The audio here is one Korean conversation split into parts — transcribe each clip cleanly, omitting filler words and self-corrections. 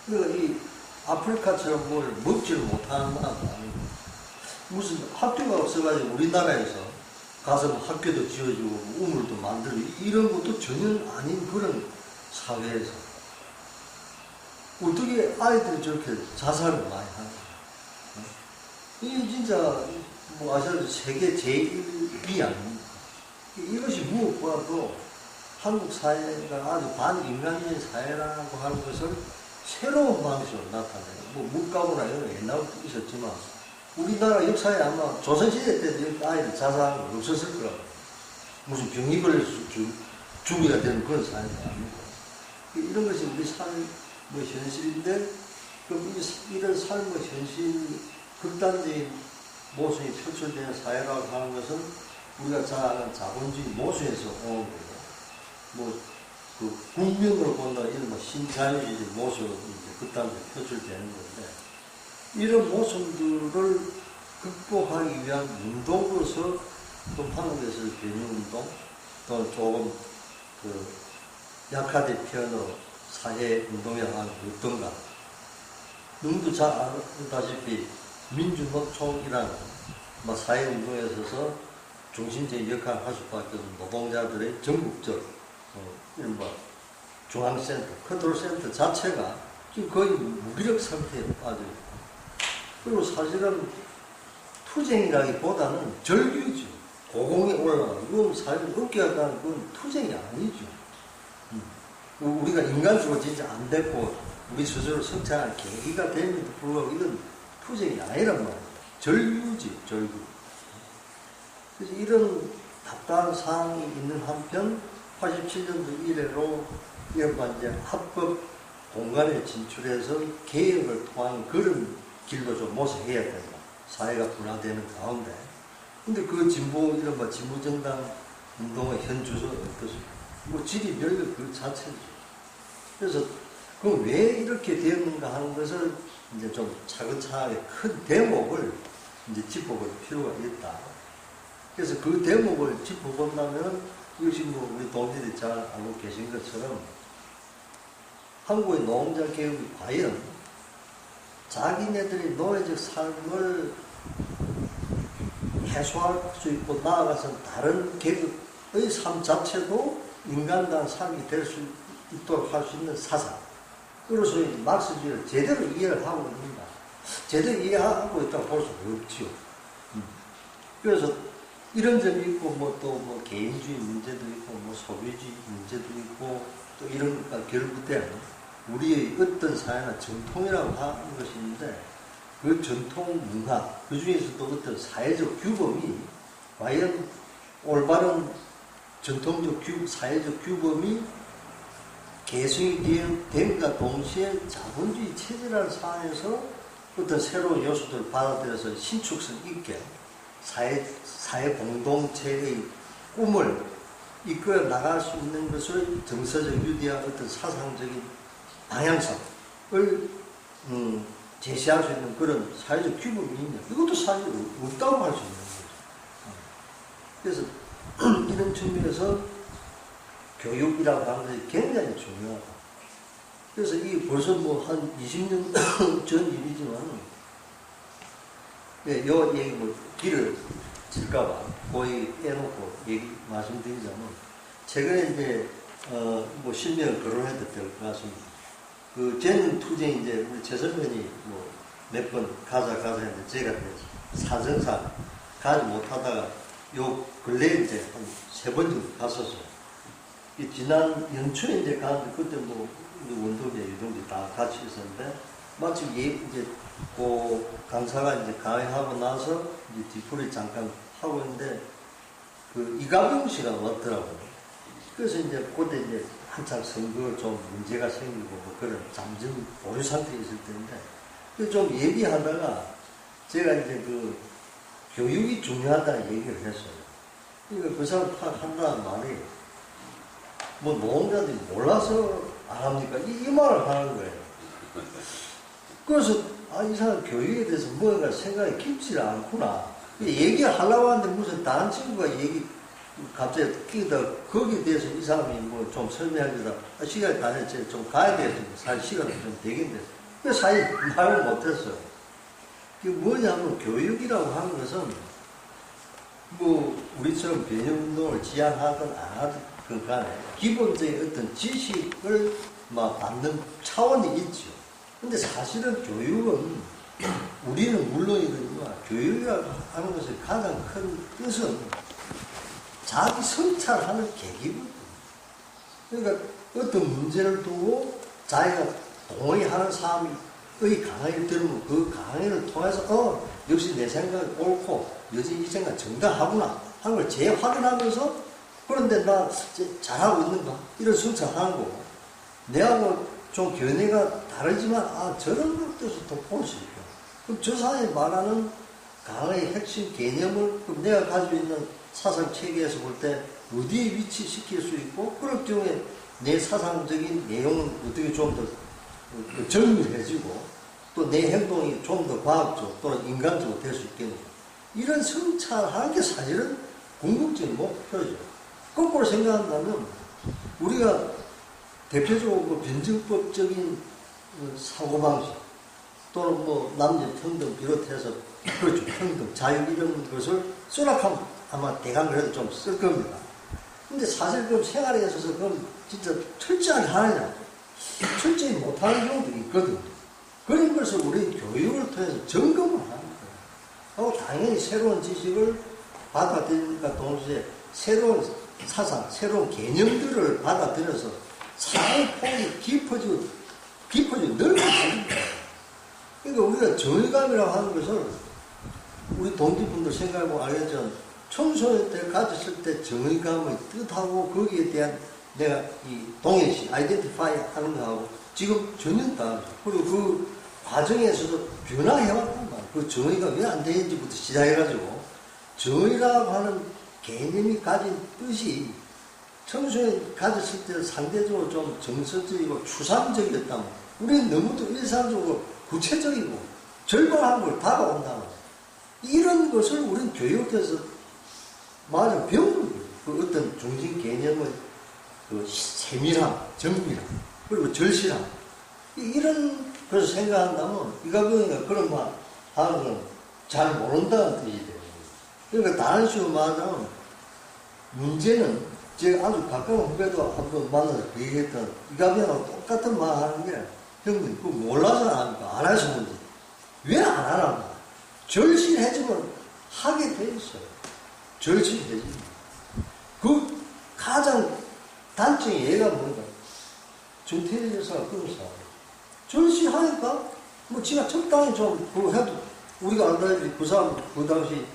그러니까 이 아프리카처럼 뭘 먹지를 못하는 나라도 아니고, 무슨 학교가 없어가지고 우리나라에서 가서 뭐 학교도 지어주고 뭐 우물도 만들고 이런 것도 전혀 아닌 그런 사회에서 어떻게 아이들이 저렇게 자살을 많이 하는 거야? 이게 진짜 뭐 아시다시피 세계 제1위 아닙니까? 이것이 무엇보다도 한국 사회가 아주 반인간적인 사회라고 하는 것을 새로운 방식으로 나타내요. 뭐 물가구나 이런 거 옛날부터 있었지만 우리나라 역사에 아마 조선시대 때도 아이들 자살하는 거 없었을 거라고. 무슨 병이 걸려서 죽어야 되는 그런 사회가 아니고. 이런 것이 우리 삶의 현실인데, 그럼 이런 삶의 현실, 극단적인 모순이 표출되는 사회라고 하는 것은 우리가 잘 아는 자본주의 모순에서 온 거고, 뭐, 그 국민으로 본다는 이런 뭐 신자유주의 모순으로 이제 극단적으로 표출되는 건데, 이런 모순들을 극복하기 위한 운동으로서 또 한국에서 변형운동, 또 조금 그 약화된 표현으로 사회운동이라고 하는 게 어떤가. 누구도 잘 알다시피 민주노총이라는 뭐 사회운동에 있어서 중심적인 역할을 할 수밖에 없는 노동자들의 전국적 이런 뭐 중앙센터, 컨트롤센터 자체가 지금 거의 무기력 상태에 빠져 있고, 그리고 사실은 투쟁이라기보다는 절규죠. 고공에 올라가는 이건 사실 웃겨하다는 건 투쟁이 아니죠. 우리가 인간적으로 진짜 안 됐고 우리 스스로 성찰한 계기가 됨에도 불구하고 이건 투쟁이 아니란 말이에요. 절규지, 절규. 그래서 이런 답답한 상황이 있는 한편 87년도 이래로 이른바 이제 합법 공간에 진출해서 개혁을 통한 그런 길로 좀 모색해야 된다. 사회가 분화되는 가운데. 근데 그 진보, 이른바 진보정당 운동의 현 주소는 어떻습니까? 뭐 질이 별로 그 자체죠. 그래서 그럼 왜 이렇게 되었는가 하는 것을 이제 좀 차근차근하게 큰 대목을 이제 짚어볼 필요가 있다. 그래서 그 대목을 짚어본다면 이것이 뭐 우리 동지들이 잘 알고 계신 것처럼 한국의 노동자 개혁이 과연 자기네들의 노예적 삶을 해소할 수 있고 나아가서 다른 계급의 삶 자체도 인간다운 삶이 될 수 있도록 할 수 있는 사상. 그래서 막스주의를 제대로 이해를 하고 있는가. 제대로 이해하고 있다고 볼 수가 없죠. 그래서 이런 점이 있고, 뭐 또 뭐 개인주의 문제도 있고, 뭐 소비주의 문제도 있고, 또 이런 것과 결부된 우리의 어떤 사회나 전통이라고 하는 것이 있는데, 그 전통 문화, 그 중에서도 어떤 사회적 규범이 과연 올바른 전통적 사회적 규범이 개성이 됨과 동시에 자본주의 체제라는 상황에서 어떤 새로운 요소들을 받아들여서 신축성 있게 사회 공동체의 꿈을 이끌어 나갈 수 있는 것을 정서적 유대한 어떤 사상적인 방향성을 제시할 수 있는 그런 사회적 규범이 있냐. 이것도 사실 없다고 할 수 있는 거죠. 그래서 이런 측면에서 교육이라고 하는 것이 굉장히 중요하다. 그래서 이게 벌써 뭐 한 20년 전 일이지만, 네, 요 얘기 뭐 길을 질까봐 그 얘기 빼놓고 말씀드리자면, 최근에 이제, 뭐 실명을 거론해도 될 것 같습니다. 그 전 투쟁 이제 우리 최 선배님 뭐 몇 번 가자 했는데 제가 사정상 가지 못하다가 요 근래 이제 한 3번 정도 갔었어요. 지난 연초에 이제 가는데 그때 뭐 원동대, 유동대 다 같이 있었는데 마침 이제 그 강사가 이제 강의하고 나서 이제 뒤풀이 잠깐 하고 있는데 그 이가경 씨가 왔더라고요. 그래서 이제 그때 이제 한참 선거 좀 문제가 생기고 뭐 그런 잠정 보류 상태에 있을 때인데 좀 얘기하다가 제가 이제 그 교육이 중요하다는 얘기를 했어요. 그러니까 그 사람 한다는 말이 뭐 노동자들이 몰라서 안 합니까? 이 말을 하는 거예요. 그래서 이 사람 교육에 대해서 뭔가 생각이 깊지를 않구나. 얘기를 하려고 하는데 무슨 다른 친구가 갑자기 끼다 거기에 대해서 이 사람이 뭐 좀 설명하기다 시간이 다 됐지 좀 가야 되겠지 사실 시간이 좀 되겠는데 왜 사실 말을 못했어요. 그게 뭐냐면 교육이라고 하는 것은 뭐 우리처럼 개념운동을 지향하든 안 하든 간에 기본적인 어떤 지식을 막 받는 차원이 있죠. 근데 사실은 교육은 우리는 물론이거든요. 교육이라고 하는 것의 가장 큰 뜻은 자기 성찰하는 계기거든요. 그러니까 어떤 문제를 두고 자기가 동의하는 사람의 강의를 들으면 그 강의를 통해서 역시 내 생각이 옳고 여전히 이 생각 정당하구나 하는 걸 재확인하면서 그런데 나 잘하고 있는가 이런 성찰하는 거고 내하고 좀 견해가 다르지만 저런 것도 더 볼 수 있고 그럼 저 사람이 말하는 강의의 핵심 개념을 그럼 내가 가지고 있는 사상 체계에서 볼 때 어디에 위치시킬 수 있고 그럴 경우에 내 사상적인 내용은 어떻게 좀 더 정밀해지고 또 내 행동이 좀 더 과학적 또는 인간적으로 될 수 있겠는가 이런 성찰하는 게 사실은 궁극적인 목표죠. 거꾸로 생각한다면 우리가 대표적으로 뭐 변증법적인 사고방식 또는 뭐 남녀 평등 비롯해서 그렇죠. 평등, 자유 이런 것을 수락하면 아마 대강 그래도 좀 쓸 겁니다. 근데 사실 그럼 생활에 있어서 그럼 진짜 철저하게 하느냐? 철저히 못하는 경우도 있거든요. 그런 것을 우리 교육을 통해서 점검을 하는 거예요. 하고 당연히 새로운 지식을 받아들이니까 동시에 새로운 사상, 새로운 개념들을 받아들여서 사회 폭이 깊어지고 넓어지는 거예요. 그러니까 우리가 정의감이라고 하는 것을 우리 동지분들 생각해보면 알겠지만 청소년 때 가졌을 때 정의감의 뜻하고 거기에 대한 내가 이 동일시, 아이덴티파이 하는 거하고 지금 전혀 다르죠. 그리고 그 과정에서도 변화해왔단 말이에요. 그 정의가 왜 안 되는지부터 시작해가지고 정의라고 하는 개념이 가진 뜻이 청소년 가졌을 때 상대적으로 좀 정서적이고 추상적이었다면 우리는 너무도 일상적으로 구체적이고 절박한 걸 다가온다는 거예요. 이런 것을 우리는 교육에서 맞아 배우는 거예요. 그 어떤 중심 개념의 그 세밀함, 정밀함, 그리고 절실함. 이런 것을 생각한다면 이가병이가 그런 말 하는 건 잘 모른다는 뜻이 돼요. 그러니까 다른 식으로 말하자면 문제는 제가 아주 가까운 후배도 한번 만나서 얘기했던 이가병하고 똑같은 말 하는 게 형님 그거 몰라서 안 합니까? 안 해서 문제. 왜 안 하나? 절실해지면 하게 돼 있어요. 절실해지면. 그 가장 단점이 얘가 뭔가 정태일 여사가 그런 사람. 절실하니까 뭐 지가 적당히 좀 그거 해도 우리가 알다시피 그 사람 그 당시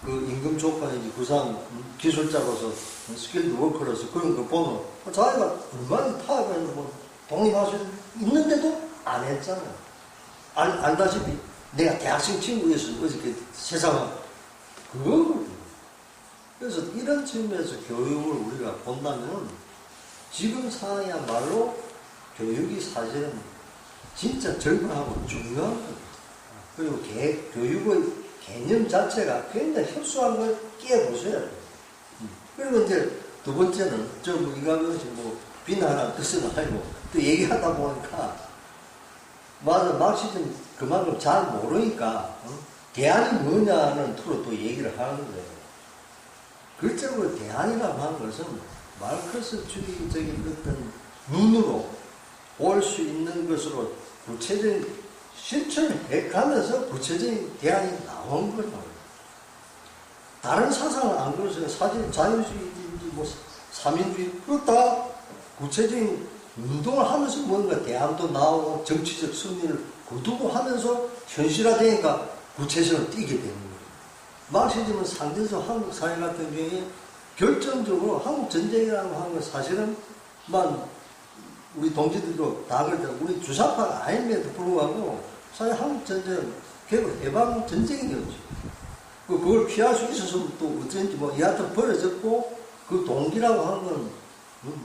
그 임금 조건이지 그 사람 기술자로서 스킬드 워커로서 그런 거 보면 자기가 얼마나 타협했는데 뭐 독립할 수 있는데도 안 했잖아요. 알다시피 내가 대학생 친구였어 어저께 세상은 그거거든요. 그래서 이런 측면에서 교육을 우리가 본다면 지금 상황이야말로 교육이 사실은 진짜 절박하고 중요한 거예요. 그리고 교육의 개념 자체가 굉장히 협소한 걸 깨보셔야 돼요. 그리고 이제 두 번째는 뭐 이가면서 뭐 비난하는 뜻은 아니고 또 얘기하다 보니까 맞아 막시즘 그만큼 잘 모르니까 대안이 뭐냐는 투로 또 얘기를 하는 거예요. 글적으로 대안이라고 하는 것은 마르크스주의적인 어떤 눈으로 볼 수 있는 것으로 구체적인 실천을 해가면서 구체적인 대안이 나온 거예요. 다른 사상은 안 그러세요. 사실 자유주의인지 뭐 삼인주의 그거 다 구체적인 운동을 하면서 뭔가 대안도 나오고 정치적 승리를 거두고 하면서 현실화되니까 구체성을 띠게 되는 거예요. 마르크시즘은 상대적 한국 사회 같은 경우에 결정적으로 한국 전쟁이라고 하는 건 사실은 우리 동지들도 다 그랬잖아요. 우리 주사파가 아님에도 불구하고 사실 한국 전쟁은 결국 해방 전쟁이었죠. 그걸 피할 수 있어서 또 어쩐지 뭐 여하튼 벌어졌고 그 동기라고 하는 건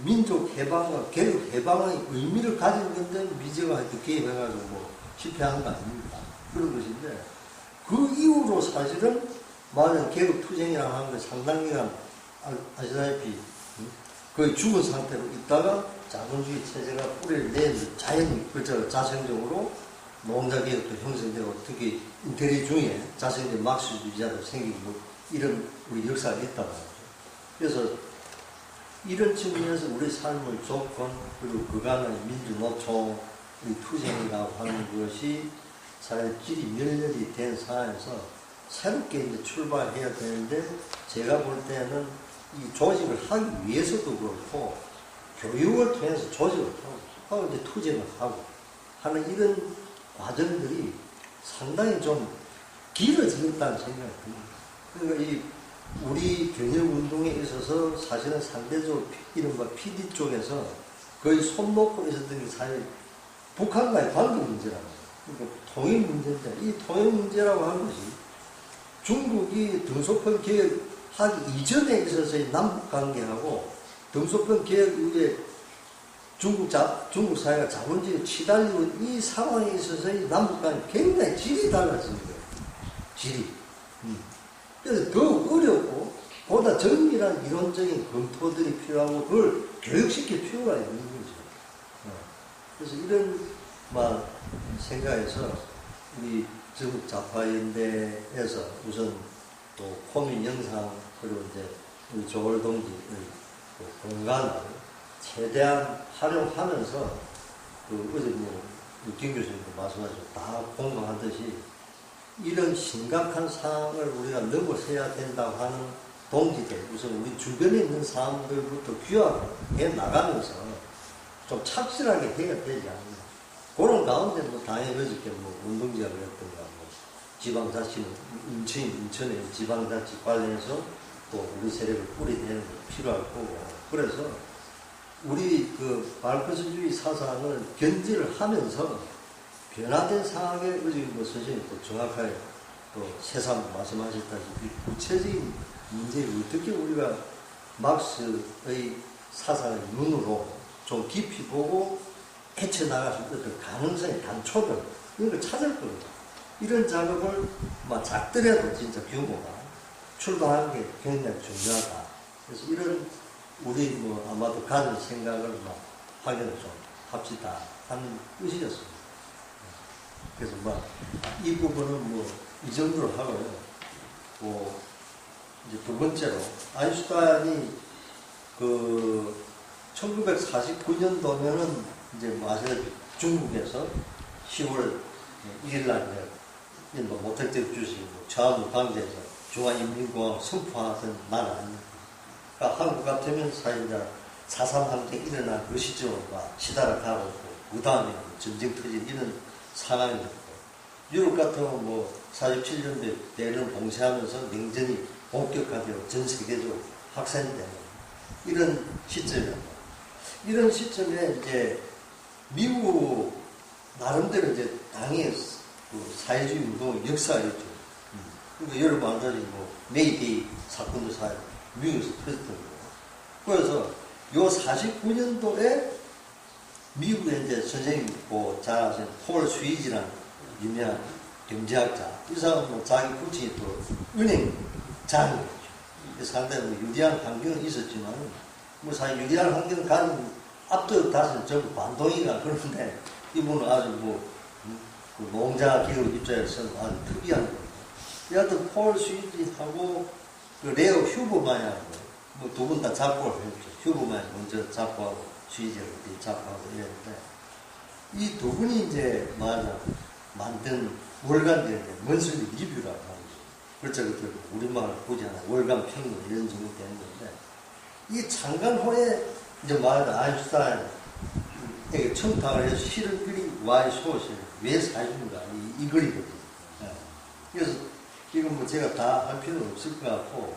민족 해방과 개혁 해방의 의미를 가진 건데 미제가 하여튼 개입해가지고 뭐 실패한 거 아닙니까? 그런 것인데 그 이후로 사실은 개혁 투쟁이라고 하는 게 상당히 아시다시피 거의 죽은 상태로 있다가 자본주의 체제가 뿌리를 내는 자연히 자생적으로 농자개혁도 형성되고 특히 인테리 중에 자생적 막스주의자도 생기고 이런 우리 역사가 있다고 하죠. 그래서 이런 측면에서 우리 삶의 조건 그리고 그간의 민주노총 투쟁이라고 하는 것이 사실 질이 멸렬이 된 상황에서 새롭게 이제 출발해야 되는데 제가 볼 때는 이 조직을 하기 위해서도 그렇고 교육을 통해서 조직을 하고 이제 투쟁을 하고 하는 이런 과정들이 상당히 좀 길어지겠다는 생각이 듭니다. 그러니까 이 우리 경영운동에 있어서 사실은 상대적으로 이른바 PD 쪽에서 거의 손 놓고 있었던 게 사실 북한과의 관계 문제라고 해요. 그러니까 통일 문제인데 이 통일 문제라고 하는 것이 중국이 등소편 개혁하기 이전에 있어서의 남북 관계하고 등소편 개혁 이후에 중국 사회가 자본주의에 치달리고 이 상황에 있어서의 남북 관계 굉장히 질이 달라진 거예요. 질이. 그래서 더 어렵고 보다 정밀한 이론적인 검토들이 필요하고 그걸 교육시킬 필요가 있는 거죠. 그래서 이런 생각에서 우리 전국 좌파연대에서 우선 또 코민 영상 그리고 이제 우리 조월 동지의 공간을 최대한 활용하면서 어제 김 교수님도 말씀하셨죠. 다 공감하듯이 이런 심각한 상황을 우리가 넘어서야 된다고 하는 동지들, 우선 우리 주변에 있는 사람들부터 규합해 나가면서 좀 착실하게 해야 되지 않나. 그런 가운데 당연히 어저께 운동지가 그랬던가, 지방자치, 인천의 지방자치 관련해서 또 우리 세력을 뿌리대는 게 필요할 거고. 그래서 우리 말크스주의 사상을 견지를 하면서 변화된 상황에 어제 선생님이 또 정확하게 또 새삼 말씀하셨다시피 구체적인 문제를 어떻게 우리가 막스의 사상의 눈으로 좀 깊이 보고 헤쳐나갈 수 있는 가능성의 단초들 이런 걸 찾을 겁니다. 이런 작업을 작더라도 진짜 규모가 출발하는 게 굉장히 중요하다. 그래서 이런 우리 아마도 가진 생각을 확인을 좀 합시다 하는 뜻이었습니다. 그래서 이 부분은 이 정도로 하고요. 이제 두 번째로 아인슈타인이 1949년도면은 이제 아시다시피 중국에서 10월 1일날 이제 모택적 주식 좌우 강제에서 중화인민공화국 선포하던 날 아닙니까? 그러니까 한국 같으면 사실 이제 4.3 항쟁이 일어난 그 시점으로 시달을 가고 있고 그 다음에 전쟁 터진 이런 상황이었고 유럽 같으면 47년도에 대를 봉쇄하면서 냉전이 본격화되고 전 세계적으로 확산되는 이런 시점이었고 이런 시점에 이제 미국 나름대로 이제 당의 사회주의 운동의 역사가 있죠. 그러니까 여러분 알다시피 메이데이 사건도 사회 미국에서 터졌던 거고. 그래서 요 49년도에 미국에 이제 선생님 잘 아시는 폴 스위지라는 유명한 경제학자. 이 사람은 자기 부친이 또 은행장이었죠. 상당히 유리한 환경은 있었지만, 사실 유리한 환경 가진 앞도 다시는 전부 반동이가 그런데, 이분은 아주 농자 기업 입장에서는 아주 특이한 겁니다. 여하튼 폴 스위지하고 레오 휴버만하고, 두 분 다 작곡을 했죠. 휴버만이 먼저 작곡하고, 스위지가 작곡하고 이랬는데, 이 두 분이 이제 만든 월간지인데 먼슬리 리뷰라고 하는 거죠. 그렇죠. 우리말을 보지 않아 월간 평론 이런 정도 되는 건데 이 창간호에 이제 아인슈타인에게 청탁을 해서 실을 그린 와의 소설 왜 사주는가 이 글이거든요. 그래서 이건 제가 다 할 필요는 없을 것 같고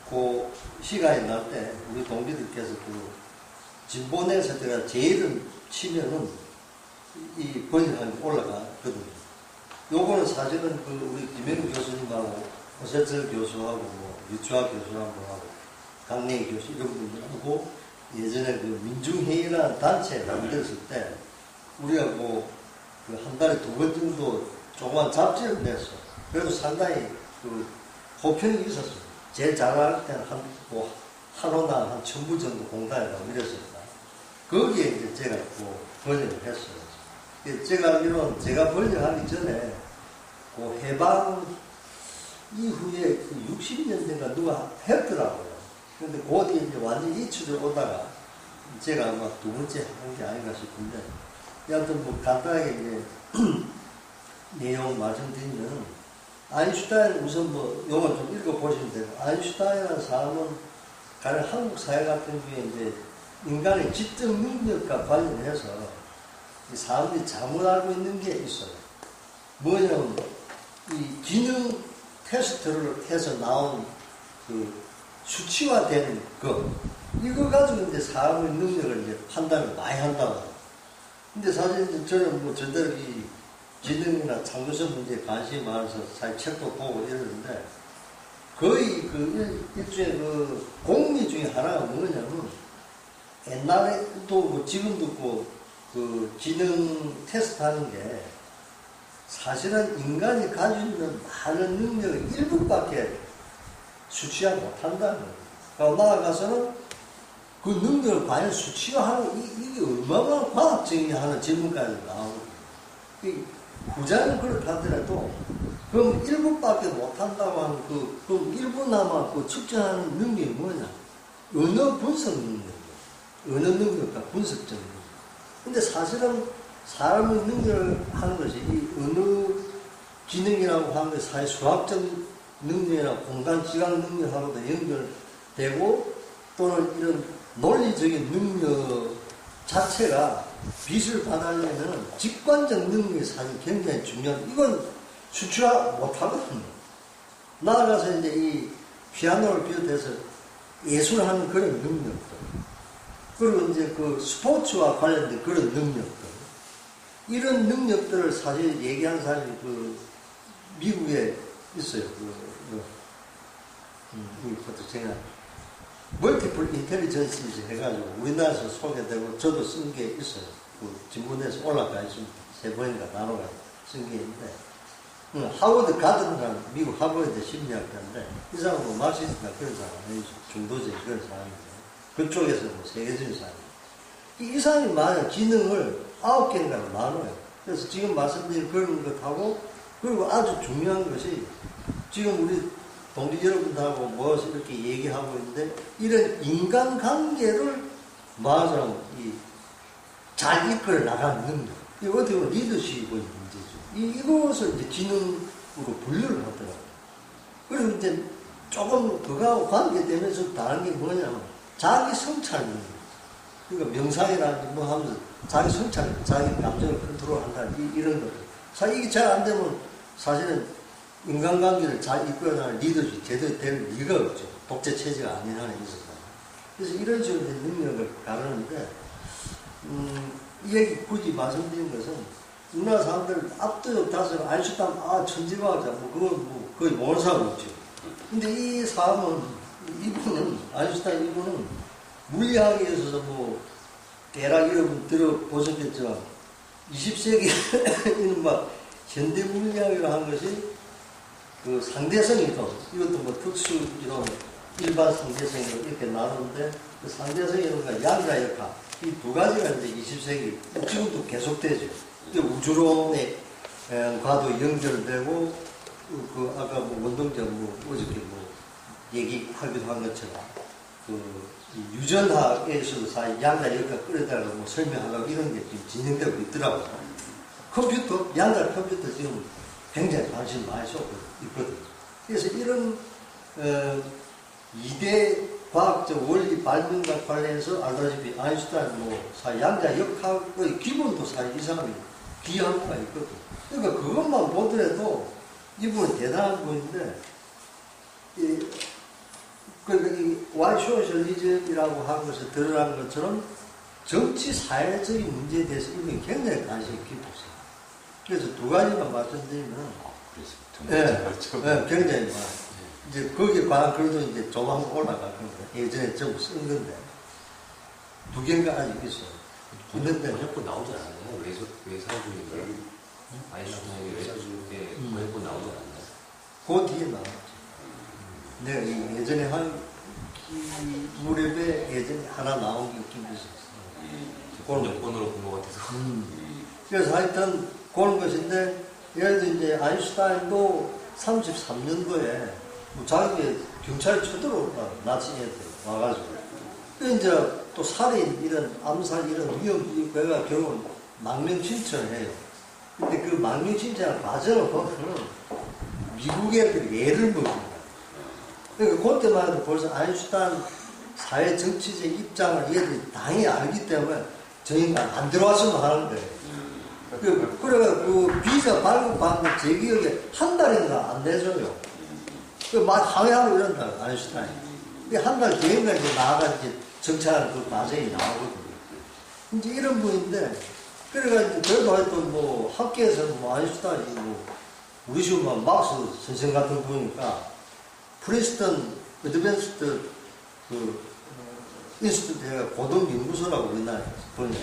그 시간이 날 때 우리 동기들께서 진보내에서 제가 제일은 치면은 이 번역한 게 올라가거든요. 요거는 사실은 우리 김현우 교수님하고 오세철 교수하고 유추학 교수하고 강냉이 교수 이런 분들하고 예전에 민중회의라는 단체에 만들었을 때 우리가 한 달에 2번 정도 조그만 잡지를 냈어. 그래도 상당히 호평이 있었어요. 제일 잘할 때는 한호나 한 1000부 정도 공단이라고 이랬습니다. 거기에 이제 제가 번역을 했어요. 제가 알기로는 제가 번역하기 전에 해방 이후에 60년대가 누가 했더라고요. 근데 그 뒤에 이제 완전히 잊혀져 오다가 제가 아마 두 번째 한 게 아닌가 싶은데, 여하튼 간단하게 이제 내용 말씀드리면, 아인슈타인 우선 요걸 좀 읽어보시면 되고, 아인슈타인이라는 사람은 가령 한국 사회 같은 경우에 이제 인간의 지적 능력과 관련해서 이 사람들이 잘못 알고 있는 게 있어요. 뭐냐면, 이 기능 테스트를 해서 나온 수치화된 이거 가지고 이제 사람의 능력을 이제 판단을 많이 한다고. 근데 사실 저는 절대로 이 지능이나 창조성 문제에 관심이 많아서 사실 책도 보고 이러는데, 거의 일종의 공리 중에 하나가 뭐냐면, 옛날에도 지금도 지능 테스트 하는 게 사실은 인간이 가지고 있는 많은 능력의 일부밖에 수치화 못한다는 거예요. 그러니까 나아가서는 그 능력을 과연 수치화하는 이게 얼마나 과학적이냐 하는 질문까지 나오고, 후자는 그렇다더라도 그럼 일부밖에 못한다고 하는 그럼 일부나마 측정하는 능력이 뭐냐? 언어 분석 능력이에요. 언어 능력과 분석적 능력. 근데 사실은 사람의 능력을 하는 것이 이 언어 기능이라고 하는 것이 사회 수학적 능력이나 공간 지각 능력하고도 연결되고, 또는 이런 논리적인 능력 자체가 빛을 받아내는 직관적 능력이 사실 굉장히 중요한, 이건 수치화 못하거든요. 나아가서 이제 이 피아노를 비롯해서 예술하는 그런 능력들, 그리고 이제 스포츠와 관련된 그런 능력들, 이런 능력들을 사실 얘기하는 사람이 미국에 있어요. 제가 멀티플 인텔리전스 해가지고 우리나라에서 소개되고 저도 쓴 게 있어요. 진문에서 올라가 있습니다. 3번인가 나눠가 쓴 게 있는데, 하버드 가든이라는 미국 하버드 심리학자인데, 이 사람은 마르시스트가 그런 사람이에요. 중도적인 그런 사람인데, 그쪽에서 세계적인 사람이에요. 이 사람이 만약 기능을 9개인가로 나눠요. 그래서 지금 말씀드린 그런 것하고, 그리고 아주 중요한 것이, 지금 우리 동지 여러분들하고 모여서 이렇게 얘기하고 있는데, 이런 인간관계를 말하자면 잘 이끌어 나가는 능력, 이거 어떻게 보면 리더십의 문제죠. 이것을 이제 기능으로 분류를 하더라고요. 그리고 이제 조금 그거하고 관계되면서 다른 게 뭐냐면 자기 성찰 능력. 그러니까 명상이라든지 하면서 자기 성찰, 자기 감정을 컨트롤한다, 이런 거죠. 사실 이게 잘 안 되면 사실은 인간관계를 잘 이끌어나가는 리더십이 제대로 될 리가 없죠. 독재 체제가 아닌 한에 있어서. 그래서 이런 식으로 능력을 가르는데, 이 얘기 굳이 말씀드린 것은, 우리나라 사람들 압도적 다수가 아인슈타인, 천지과학자, 거의 모르는 사람 없죠. 근데 이 사람은, 아인슈타인 이분은 물리학에 있어서 대략 여러분 들어보셨겠지만, 20세기에는 현대 물리학이라고 하는 것이 상대성 이론, 이것도 특수 이론, 일반 상대성 이론 이렇게 나누는데, 그 상대성 이론과 양자 역학, 이 두 가지가 이제 20세기, 지금도 계속되죠. 우주론과도 연결되고, 아까 원동자, 어저께 얘기하기도 한 것처럼, 유전학에서도 사실 양자 역학 끌어다가 설명하고 이런 게 지금 진행되고 있더라고요. 컴퓨터, 양자 컴퓨터 지금 굉장히 관심 많이 쏟고 있거든요. 그래서 이런 2대 과학적 원리 발명과 관련해서 알다시피 아인슈타인 사실 양자 역학의 기본도 사실 이 사람이 비한 바가 있거든요. 그러니까 그것만 보더라도 이분은 대단한 분인데, 그러니까 이 와이쇼셜리즘이라고 하는 것을 드러난 것처럼 정치 사회적인 문제에 대해서 이분이 굉장히 관심이 깊었어요. 그래서 두 가지만 말씀드리면, 굉장히 많아요. 이제 거기에 관한 글도 이제 좀 한번 올라갈 건데, 예전에 좀 쓴 건데, 2개인가 아직 있어요. 있는데 번역본 나오지 않았나요? 외사주의인가요? 아인슈타인의 외사주의에 번역본 나오지 않았나요? 그 뒤에 나왔죠. 내가 예전에 무렵에 예전에 하나 나온 게 웃긴 게 있었어. 그런 여건으로 본 것 같아서. 그래서 하여튼 그런 것인데, 예를 들어 이제 아인슈타인도 33년도에 뭐 자기 경찰이 쳐들어올까, 나치 애들 와가지고. 이제 또 살인, 이런 암살, 이런 위험, 그가 결국 망명 신청을 해요. 근데 그 망명 신청을 과정을 보면은 미국 애들이 예를 먹습니다. 그러니까 그때만 해도 벌써 아인슈타인 사회 정치적 입장을 얘들이 당연히 알기 때문에 저 인간 안 들어왔으면 하는 거예요. 그래가지고 그 비자 발급받는 제 기억에 한 달인가 안 내줘요. 막 항해하고 이런다, 아인슈타인. 한 달 뒤인가 이제 나아가 이제 정찰 그 과정이 나오거든요. 이제 이런 분인데, 그래가지고 그래도 하여튼 뭐 학교에서는 뭐 아인슈타인이 뭐 우리 식으로 막스 선생 같은 분이니까 프리스턴 어드밴스드 그 인스튜트가 고등연구소라고 우리나라에서 보냐.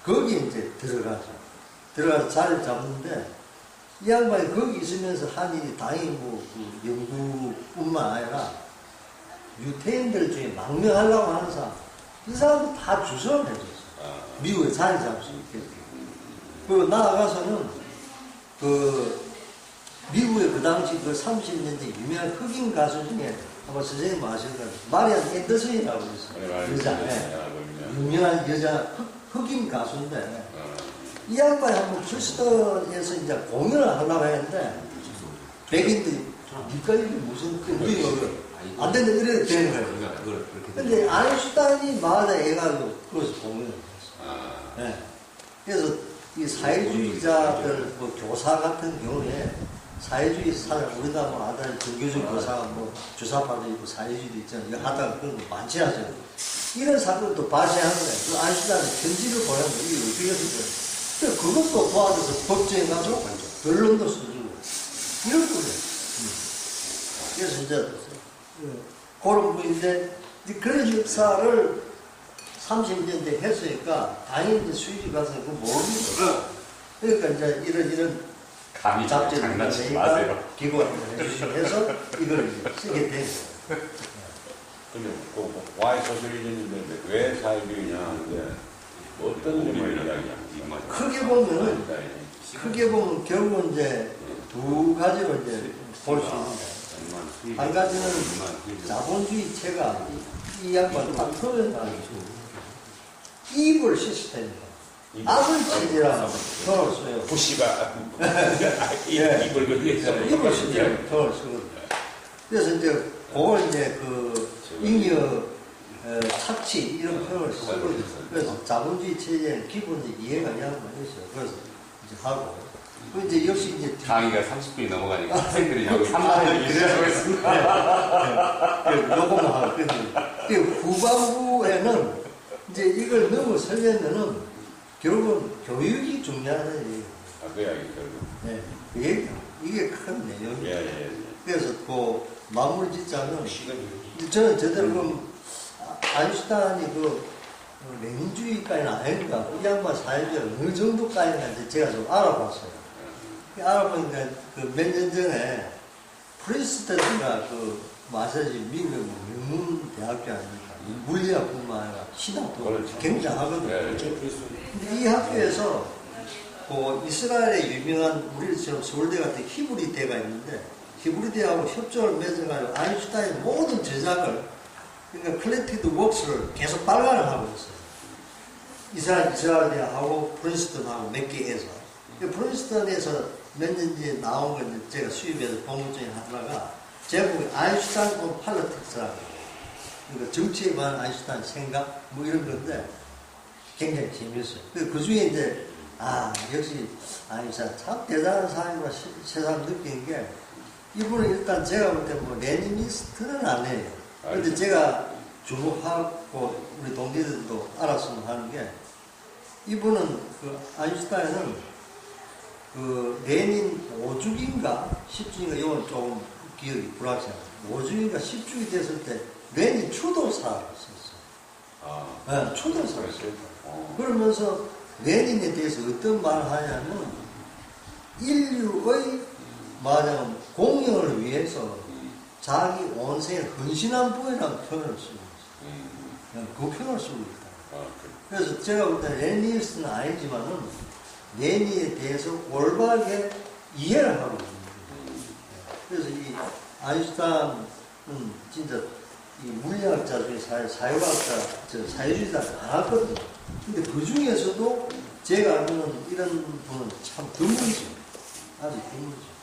거기 이제 들어가서 자리를 잡는데, 이 양반이 거기 있으면서 한 일이 당연히 뭐그 연구뿐만 아니라 유태인들 중에 망명하려고 하는 사람, 이 사람도 다 주선을 해줬어. 미국에 자리 잡을 수 있게. 그리고 나아가서는 그 미국의 그 당시 그 30년대 유명한 흑인 가수 중에 아마 선생님 아실 거예요. 마리안 앤더슨이라고 있어요. 여자. 유명한 여자 흑인 가수인데, 이 양반이 한번 휴스턴에서 이제 공연을 하려고 했는데, 백인들이, 니까 이게 무슨, 안 된다, 이래도 되는 거예요. 근데 아인슈타인이 마다 애가지고, 거기서 공연을 했어요. 네. 그래서 이 사회주의자들, 뭐 교사 같은 경우에, 사회주의 사람, 우리나라 뭐 아들 종교적 교사가 뭐 주사파도 있고 사회주의도 있잖아요. 이거 하다가 그런 거 많지 않아요. 이런 사건도 발생하는 거예요. 그 아인슈타인이 편지를 보내는 거예요. 이게 어떻게 해서 그것도 도와줘서 법정에 가서 변론도 써주고 이럴 거예요. 그래서 이제 그런 분인데, 그런 역사를 30년대 했으니까 당연히 이제 수익이 가서 그거 모르겠어. 그러니까 이제 이런 감히 장난치지 마세요. 기관을 해주시면서 이걸 쓰게 된 거예요. 근데 와이 소셜리즘인데 왜 사회주의냐 하는데 어떤 점을 이야기하는 크게 보면 결국은 이제 두 가지로 이제 볼 수 있는데, 한 가지는 자본주의체가 이 양반 딱 표현하죠. 이불 시스템이다. 악을 체제라고 표현을 써요. 부시가 이불 시스템 표현을 쓰거든요. 그래서 이제 그걸 이제 그 잉여 착취 이런 표현을 쓰거든요. 그래서 자본주의 체제의 기본적 이해가 양반 있어요. 그래서 이제 하고, 그 이제 역시 이제 강의가 30분이 넘어가니까 학생들이 여기 3만원을 기대하고 있습니다. 요거만 하고 그 후반부에는 이제 이걸 넘어서려면은 결국은 교육이 중요하다는 얘기예요. 그 이야기 결국. 네, 이게 큰 내용이에요. 그래서 그 마무리 짓자면, 저는 제대로 그럼 아인슈타인이 그 레닌주의까지는 아닙니다. 이 양반 사회주의 어느 정도까지는 제가 좀 알아봤어요. 알아보니까 그 몇 년 전에 프린스턴이가 그 마사지 미국의 명문 대학교 아닙니까? 물리학뿐만 아니라 신학도 굉장하거든요. 근데 이 학교에서 그 이스라엘의 유명한 우리처럼 서울대 같은 히브리대가 있는데, 히브리대하고 협조를 맺어가지고 아인슈타인의 모든 제작을, 그러니까 클래티드 웍스를 계속 발간을 하고 있어요. 이스라엘대하고 프린스턴하고 몇 개에서. 프린스턴에서 몇 년 뒤에 나온 건 제가 수입해서 본문 중에 하나가 제목이 아인슈타인 온 팔러틱스라고. 그러니까 정치에 관한 아인슈타인 생각 뭐 이런 건데 굉장히 재미있어요. 그 중에 이제 역시 아인슈타인 참 대단한 사람이라 세상 느끼는 게, 이분은 일단 제가 볼 때 뭐 레니니스트는 아니에요. 그런데 제가 주목하고 우리 동기들도 알았으면 하는 게, 이분은 그 아인슈타인은 그 레닌 5주기인가 10주기인가 이건 조금 기억이 불확실합니다. 5주기인가 10주기 됐을 때 레닌 추도사를 썼어요. 네, 추도사를 썼어요. 그러면서 레닌에 대해서 어떤 말을 하냐면, 인류의 공영을 위해서 자기 원생에 헌신한 부이라는 표현을 쓰고 있어요. 그냥 그 표현을 쓰고 있다. 아, 그래서 제가 볼 때 레니스는 아니지만은 레니에 대해서 올바르게 이해를 하고 있는 거예요. 그래서 이 아인슈타인은 진짜 이 물리학자 중에 사회과학자, 사회주의자 많았거든요. 근데 그 중에서도 제가 알고는 이런 분은 참 드물죠. 아주 드물죠.